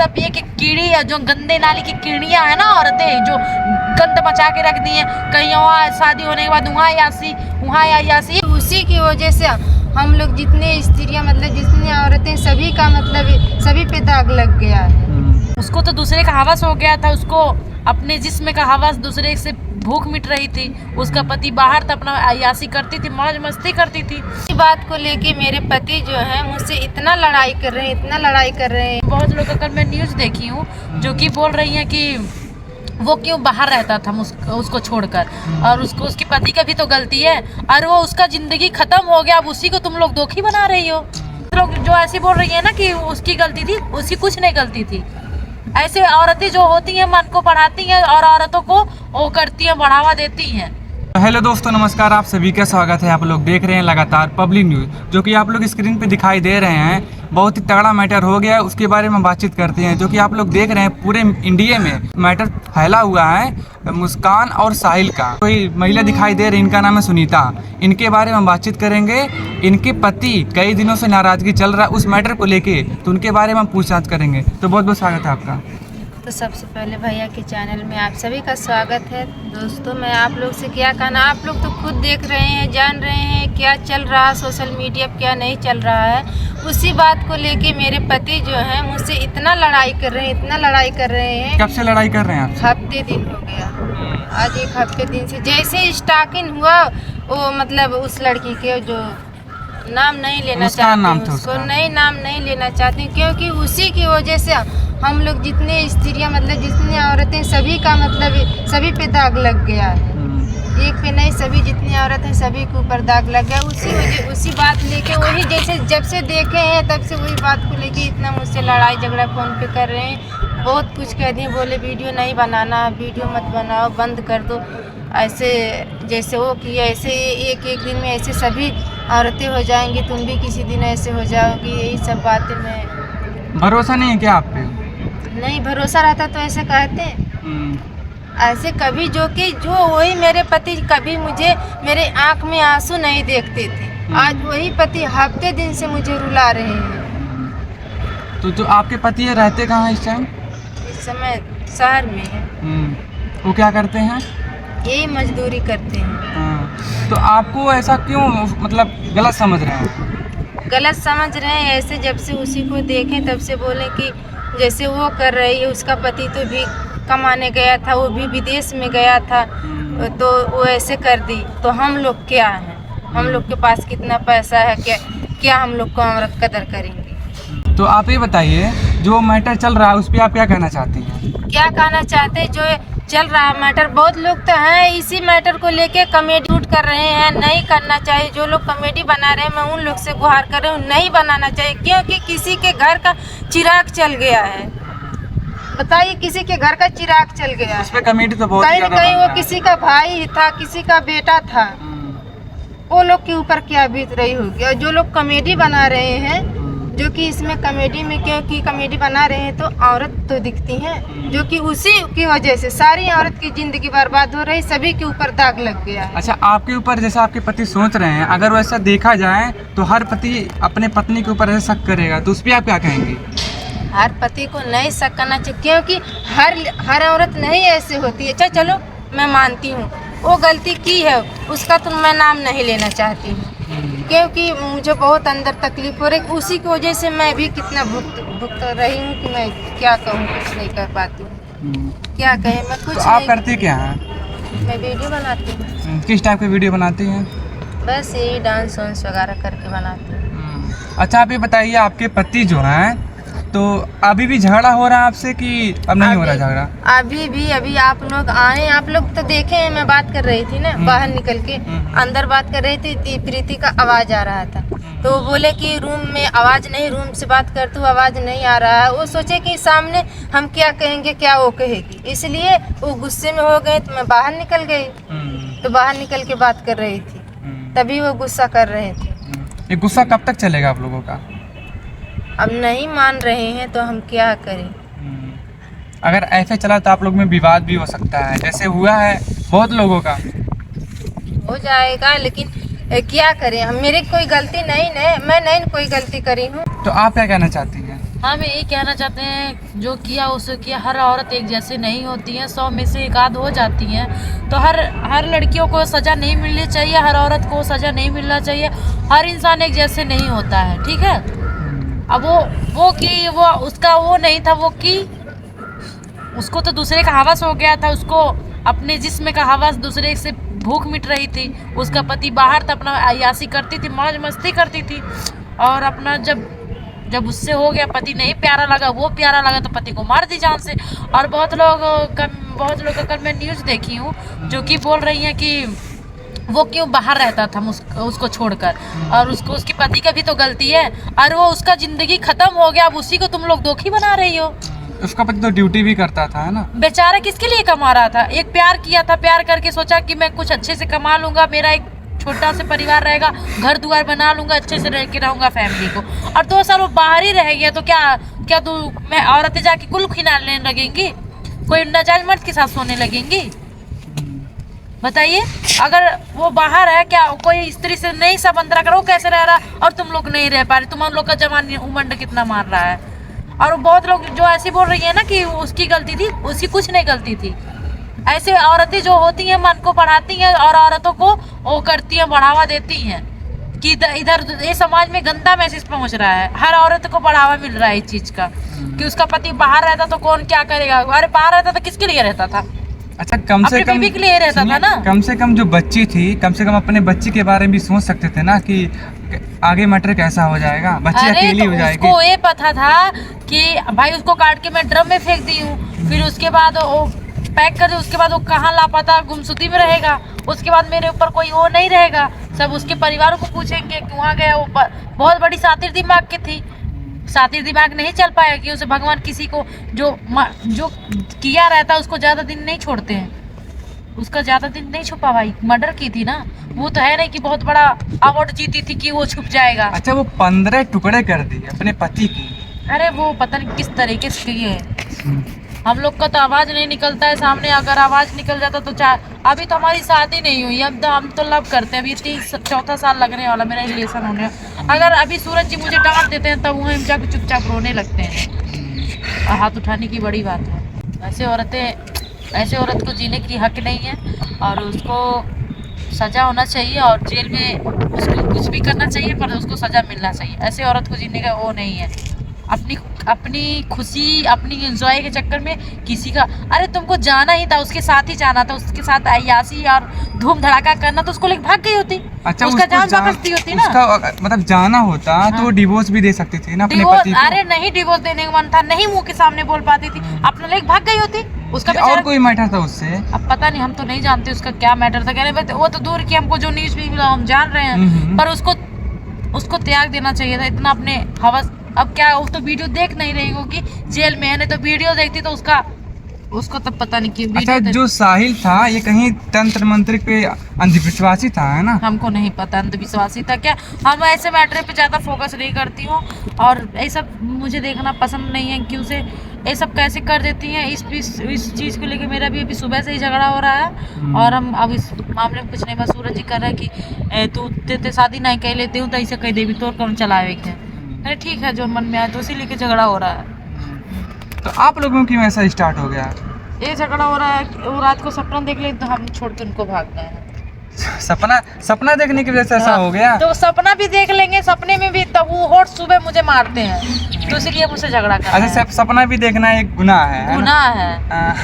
मतलब ये कि कीड़ी जो गंदे नाली की कीड़ियां है ना, औरतें जो गंद मचा के रख दी हैं, कहीं वहाँ शादी होने के बाद वहाँ यासी वहाँ यासी। उसी की वजह से हम लोग जितने स्त्रियां मतलब जितनी औरतें सभी का मतलब सभी पे दाग लग गया है। उसको तो दूसरे का हवस हो गया था, उसको अपने जिस्म का हवस, दूसरे से भूख मिट रही थी। उसका पति बाहर था, अपना अय्यासी करती थी, मौज मस्ती करती थी। इस बात को लेके मेरे पति जो है मुझसे इतना लड़ाई कर रहे हैं, इतना लड़ाई कर रहे हैं। बहुत लोग का कल मैं न्यूज़ देखी हूँ जो कि बोल रही हैं कि वो क्यों बाहर रहता था उसको छोड़कर, और उसको उसके पति का भी तो गलती है, और वो उसका जिंदगी खत्म हो गया, अब उसी को तुम लोग दोखी बना रही हो। लोग जो ऐसी बोल रही है ना कि उसकी गलती थी, उसकी कुछ नहीं गलती थी। ऐसे औरतें जो होती हैं मन को बढ़ाती हैं और औरतों को वो करती हैं, बढ़ावा देती हैं। हेलो दोस्तों, नमस्कार। आप सभी का स्वागत है। आप लोग देख रहे हैं लगातार पब्लिक न्यूज़, जो कि आप लोग स्क्रीन पे दिखाई दे रहे हैं। बहुत ही तगड़ा मैटर हो गया है, उसके बारे में बातचीत करते हैं। जो कि आप लोग देख रहे हैं पूरे इंडिया में मैटर फैला हुआ है मुस्कान और साहिल का। कोई महिला दिखाई दे रही, इनका नाम है सुनीता। इनके बारे में बातचीत करेंगे। इनके पति कई दिनों से नाराज़गी चल रहा है उस मैटर को लेके, तो उनके बारे में हम पूछताछ करेंगे। तो बहुत बहुत स्वागत है आपका। तो सबसे पहले भैया के चैनल में आप सभी का स्वागत है। दोस्तों, मैं आप लोग से क्या कहना, आप लोग तो खुद देख रहे हैं, जान रहे हैं क्या चल रहा है सोशल मीडिया पर, क्या नहीं चल रहा है। उसी बात को लेके मेरे पति जो है मुझसे इतना लड़ाई कर रहे हैं, इतना लड़ाई कर रहे हैं। कब से लड़ाई कर रहे हैं आप? हफ्ते दिन हो गया, आज एक हफ्ते दिन से। जैसे स्टार्टिंग हुआ वो मतलब उस लड़की के जो नाम नहीं लेना चाहती, उसको नहीं नाम नहीं लेना चाहती, क्योंकि उसी की वजह से हम लोग जितने स्त्रियां मतलब जितनी औरतें सभी का मतलब सभी पे दाग लग गया है। एक पे नहीं, सभी जितनी औरत हैं सभी के ऊपर दाग लग गया। उसी बात लेके वही जैसे जब से देखे हैं तब से वही बात को लेके इतना मुझसे लड़ाई झगड़ा फ़ोन पे कर रहे हैं। बहुत कुछ कह दिए, बोले वीडियो नहीं बनाना, वीडियो मत बनाओ, बंद कर दो। ऐसे जैसे वो किया ऐसे एक दिन में ऐसे सभी औरतें हो जाएंगी, तुम भी किसी दिन ऐसे हो जाओगी। यही सब बातें मैं भरोसा नहीं है क्या आप पे? नहीं भरोसा रहता तो ऐसे कहते ऐसे कभी जो वही मेरे पति कभी मुझे मेरे आंख में आंसू नहीं देखते थे, आज वही पति हफ्ते दिन से मुझे रुला रहे हैं। तो जो आपके पति है रहते कहाँ हैं इस टाइम? इस समय शहर में है। वो क्या करते हैं? यही मजदूरी करते हैं। तो आपको ऐसा क्यों मतलब गलत समझ रहे हैं? गलत समझ रहे हैं ऐसे, जब से उसी को देखें तब से बोले कि जैसे वो कर रही है, उसका पति तो भी कमाने गया था, वो भी विदेश में गया था, तो वो ऐसे कर दी। तो हम लोग क्या हैं, हम लोग के पास कितना पैसा है, क्या हम लोग को औरत कदर करेंगे। तो आप ये बताइए, जो मैटर चल रहा है उस पर आप क्या कहना चाहती हैं? क्या कहना चाहते हैं, जो चल रहा है मैटर, बहुत लोग तो हैं इसी मैटर को लेके कॉमेडी शूट कर रहे हैं। नहीं करना चाहिए। जो लोग कॉमेडी बना रहे हैं मैं उन लोग से गुहार कर रही हूँ, नहीं बनाना चाहिए, क्योंकि किसी के घर का चिराग चल गया है। बताइए, किसी के घर का चिराग चल गया है, उस पे कॉमेडी तो बहुत कहीं न कहीं वो किसी का भाई था, किसी का बेटा था, वो लोग के ऊपर क्या बीत रही होगी। और जो लोग कॉमेडी बना रहे हैं, जो कि इसमें कॉमेडी में क्योंकि कॉमेडी बना रहे हैं तो औरत तो दिखती हैं, जो कि उसी की वजह से सारी औरत की जिंदगी बर्बाद हो रही, सभी के ऊपर दाग लग गया है। अच्छा, आपके ऊपर जैसा आपके पति सोच रहे हैं, अगर वैसा देखा जाए तो हर पति अपने पत्नी के ऊपर ऐसा शक करेगा, तो उस पर आप क्या कहेंगे? हर पति को नहीं शक करना चाहिए, क्योंकि हर औरत नहीं ऐसे होती है। अच्छा चलो मैं मानती हूँ वो गलती की है, उसका तो मैं नाम नहीं लेना चाहती हूँ, क्योंकि मुझे बहुत अंदर तकलीफ हो रही। उसी की वजह से मैं भी कितना भुगत रही हूँ कि मैं क्या कहूँ, कुछ नहीं कर पाती हूँ। क्या कहें, मैं कुछ तो आप नहीं करते क्या हैं? मैं वीडियो बनाती हूँ। किस टाइप की वीडियो बनाती हैं? बस यही डांस वांस वगैरह करके बनाती हूँ। अच्छा, आप ये बताइए, आपके पति जो हैं तो अभी भी झगड़ा हो रहा है आपसे कि अब नहीं हो रहा झगड़ा? अभी आप लोग आए, आप लोग तो देखे हैं, मैं बात कर रही थी ना बाहर निकल के, अंदर बात कर रही थी, प्रीति का आवाज़ आ रहा था, तो वो बोले कि रूम में आवाज़ नहीं, रूम से बात कर तू, आवाज़ नहीं आ रहा है। वो सोचे कि सामने हम क्या कहेंगे, क्या वो कहेगी, इसलिए वो गुस्से में हो गए, तो मैं बाहर निकल गई। तो बाहर निकल के बात कर रही थी, तभी वो गुस्सा कर रहे थे। ये गुस्सा कब तक चलेगा आप लोगों का? अब नहीं मान रहे हैं तो हम क्या करें। अगर ऐसे चला तो आप लोग में विवाद भी हो सकता है, जैसे हुआ है बहुत लोगों का। हो जाएगा, लेकिन क्या करें, हम मेरी कोई गलती नहीं है, मैं नहीं कोई गलती करी हूँ। तो आप क्या कहना चाहती हैं? हम यही कहना चाहते हैं, जो किया उसे किया। हर औरत एक जैसे नहीं होती है, 100 में से एक आध हो जाती हैं। तो हर लड़कियों को सज़ा नहीं मिलनी चाहिए, हर औरत को सज़ा नहीं मिलना चाहिए। हर इंसान एक जैसे नहीं होता है, ठीक है। अब वो कि वो उसका वो नहीं था, वो कि उसको तो दूसरे का हवस हो गया था, उसको अपने जिस्म का हवस, दूसरे से भूख मिट रही थी। उसका पति बाहर था, अपना अय्याशी करती थी, मौज मस्ती करती थी। और अपना जब उससे हो गया, पति नहीं प्यारा लगा, वो प्यारा लगा, तो पति को मार दी जान से। और बहुत लोग का कल मैं न्यूज़ देखी हूँ जो कि बोल रही हैं कि वो क्यों बाहर रहता था उसको छोड़कर, और उसकी पति का भी तो गलती है, और वो उसका जिंदगी खत्म हो गया, अब उसी को तुम लोग दोखी बना रही हो। उसका पति तो ड्यूटी भी करता था, है ना। बेचारा किसके लिए कमा रहा था? एक प्यार किया था, प्यार करके सोचा कि मैं कुछ अच्छे से कमा लूंगा, मेरा एक छोटा सा परिवार रहेगा, घर दुआर बना लूंगा, अच्छे से रह के रहूंगा फैमिली को। और 2 साल वो बाहर ही रह गया, तो क्या तू मैं औरतें जाके कुल खिलाने लगेंगी? कोई नाजायज मर्द के साथ सोने लगेंगी? बताइए। अगर वो बाहर है, क्या कोई स्त्री से नहीं संबंध रख रहा, वो कैसे रह रहा, और तुम लोग नहीं रह पा रहे? तुम लोग का जवान उमंड कितना मार रहा है। और बहुत लोग जो ऐसे बोल रही है ना कि उसकी गलती थी, उसकी कुछ नहीं गलती थी। ऐसे औरतें जो होती हैं मन को पढ़ाती हैं, और औरतों को वो करती हैं, बढ़ावा देती हैं कि इधर ये समाज में गंदा मैसेज पहुंच रहा है। हर औरत को बढ़ावा मिल रहा है इस चीज का कि उसका पति बाहर रहता तो कौन क्या करेगा। अरे बाहर रहता तो किसके लिए रहता था? अच्छा, कम से कम बीवी के लिए रहता था ना। कम से कम जो बच्ची थी, कम से कम अपने बच्ची के बारे में भी सोच सकते थे ना कि आगे मैटर कैसा हो जाएगा, बच्ची अकेली हो जाएगी। उसको ये पता था कि भाई उसको काट के मैं ड्रम में फेंक दी हूँ, फिर उसके बाद वो पैक कर दे, उसके बाद वो कहाँ लापता गुमशुदगी में रहेगा, उसके बाद मेरे ऊपर कोई वो नहीं रहेगा। सब उसके परिवार को पूछेंगे कि वहाँ गया। वो बहुत बड़ी सातिर दिमाग की थी, सातिर दिमाग नहीं चल पाया कि उसे भगवान किसी को जो किया रहता है उसको ज्यादा दिन नहीं छोड़ते हैं, उसका ज्यादा दिन नहीं छुपा। भाई मर्डर की थी ना, वो तो है नहीं कि बहुत बड़ा अवार्ड जीती थी कि वो छुप जाएगा। अच्छा, वो 15 टुकड़े कर दिए अपने पति की। अरे वो पता नहीं किस तरीके से किए है। हम लोग का तो आवाज नहीं निकलता है सामने, अगर आवाज निकल जाता तो अभी तो हमारी शादी नहीं हुई, अब तो हम तो लव करते हैं, अभी 4 साल लगने वाला मेरा रिलेशन होने। अगर अभी सूरज जी मुझे डांट देते हैं तब वहीं जाकर चुपचाप रोने लगते हैं, और हाथ उठाने की बड़ी बात है। ऐसे औरत को जीने की हक नहीं है, और उसको सजा होना चाहिए, और जेल में उसको कुछ भी करना चाहिए पर उसको सजा मिलना चाहिए। ऐसे औरत को जीने का वो नहीं है, अपनी खुशी, अपनी एंजॉय के चक्कर में किसी का। अरे तुमको जाना ही था, उसके साथ ही जाना था, उसके साथ अय्याशी और धूम धड़ाका करना, तो उसको लेकर भाग गई होती। अच्छा, उसका जान वापस दी होती ना। उसका मतलब जाना होता तो वो डिवोर्स भी दे सकती थी ना अपने पति को। अरे नहीं, डिवोर्स देने का मन था नहीं, मुंह के सामने बोल पाती थी, अपना लेकर भाग गई होती। उसका और कोई मैटर था उससे? अब पता नहीं, हम तो नहीं जानते उसका क्या मैटर था। कहने वो तो दूर की, हमको जो न्यूज भी मिला हम जान रहे हैं, पर उसको त्याग देना चाहिए था इतना अपने हवस। अब क्या, वो तो वीडियो देख नहीं रही होगी, जेल में है, नहीं तो वीडियो देखती तो उसको तब पता नहीं क्यों। अच्छा, जो साहिल था ये कहीं तंत्र मंत्र पे अंधविश्वासी था, है ना? हमको नहीं पता अंधविश्वासी था क्या, हम ऐसे मैटर पे ज़्यादा फोकस नहीं करती हूँ, और ये सब मुझे देखना पसंद नहीं है कि उसे ये सब कैसे कर देती हैं। इस चीज़ को लेके मेरा भी अभी सुबह से ही झगड़ा हो रहा है, और हम अब इस मामले में कुछ नहीं। बस सूरज जी कर रहा है कि तू ते शादी नहीं कर लेती हूँ तो ऐसे कह देवी तो कौन चलावे के। अरे ठीक है, जो मन में आया तो उसी लेके झगड़ा हो रहा है। तो आप लोगों की वैसा स्टार्ट हो गया? ये झगड़ा हो रहा है, वो रात को सपना देख ले तो हम छोड़ के उनको भाग गए हैं। सपना देखने की वजह से ऐसा हो गया? तो सपना भी देख लेंगे, सपने में भी तब वो होठ सुबह मुझे मारते हैं, तो इसलिए मुझसे झगड़ा कर रहे हैं। अच्छा, सपना भी देखना एक गुनाह है? गुनाह है,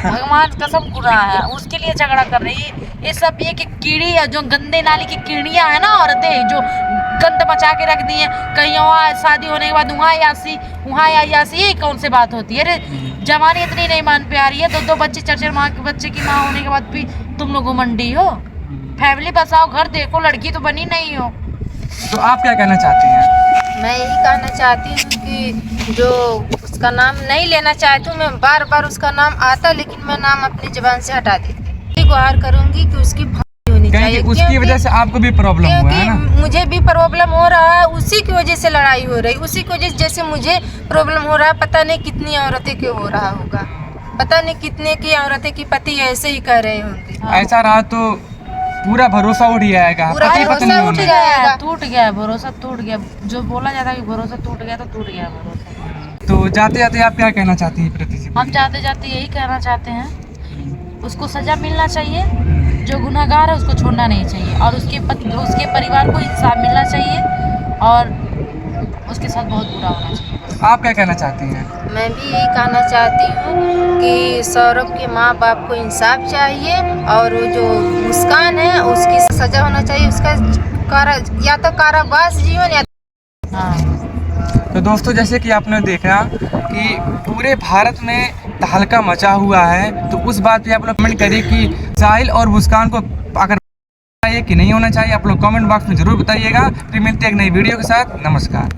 भगवान कसम गुनाह है, उसके लिए झगड़ा कर रही है। ये सब ये कि कीड़ी है, जो गंदे नाली की कीड़ियां है ना, औरतें जो गंद मचा के रख दी है, कहीं वहाँ शादी होने के बाद वहाँ यासी, ये कौन सी बात होती है? अरे जवानी इतनी नहीं मान पे आ रही है, 2 बच्चे 4 माँ के बच्चे की माँ होने के बाद भी तुम लोग मंडी हो। फैमिली बसाओ, घर देखो, लड़की तो बनी नहीं हो। तो आप क्या कहना चाहती हैं? मैं यही कहना चाहती हूँ कि जो उसका नाम नहीं लेना चाहती हूँ, मैं बार बार उसका नाम आता, लेकिन मैं नाम अपनी जुबान से हटा देती हूँ। गुहार करूँगी कि उसकी फांसी होनी चाहिए, उसकी वजह से आपको भी प्रॉब्लम हुआ है ना? मुझे भी प्रॉब्लम हो रहा है, उसी की वजह से लड़ाई हो रही, उसी की वजह से जैसे मुझे प्रॉब्लम हो रहा है, पता नहीं कितनी औरतें के हो रहा होगा, पता नहीं कितने की औरतें की पति ऐसे ही कह रहे होंगे। ऐसा रहा तो पूरा भरोसा उठ जाएगा, पति पत्नी उठ जाएगा, टूट गया भरोसा, टूट गया। जो बोला जाता है कि भरोसा टूट गया तो टूट गया भरोसा। तो जाते जाते आप क्या कहना चाहती हैं प्रति जी? हम जाते जाते यही कहना चाहते हैं, उसको सजा मिलना चाहिए, जो गुनहगार है उसको छोड़ना नहीं चाहिए, और उसके परिवार को इंसाफ मिलना चाहिए, और उसके साथ बहुत बुरा होना चाहिए। आप क्या कहना चाहती हैं? मैं भी यही कहना चाहती हूँ कि सौरभ के माँ बाप को इंसाफ चाहिए, और वो जो मुस्कान है उसकी सजा होना चाहिए, उसका या तो कारावास जीवन या हाँ। तो दोस्तों जैसे कि आपने देखा कि पूरे भारत में तहलका मचा हुआ है, तो उस बात पे आप लोग कमेंट करिए कि साहिल और मुस्कान को अगर कि नहीं होना चाहिए, आप लोग कमेंट बॉक्स में जरूर बताइएगा। फिर मिलते हैं एक नई वीडियो के साथ। नमस्कार।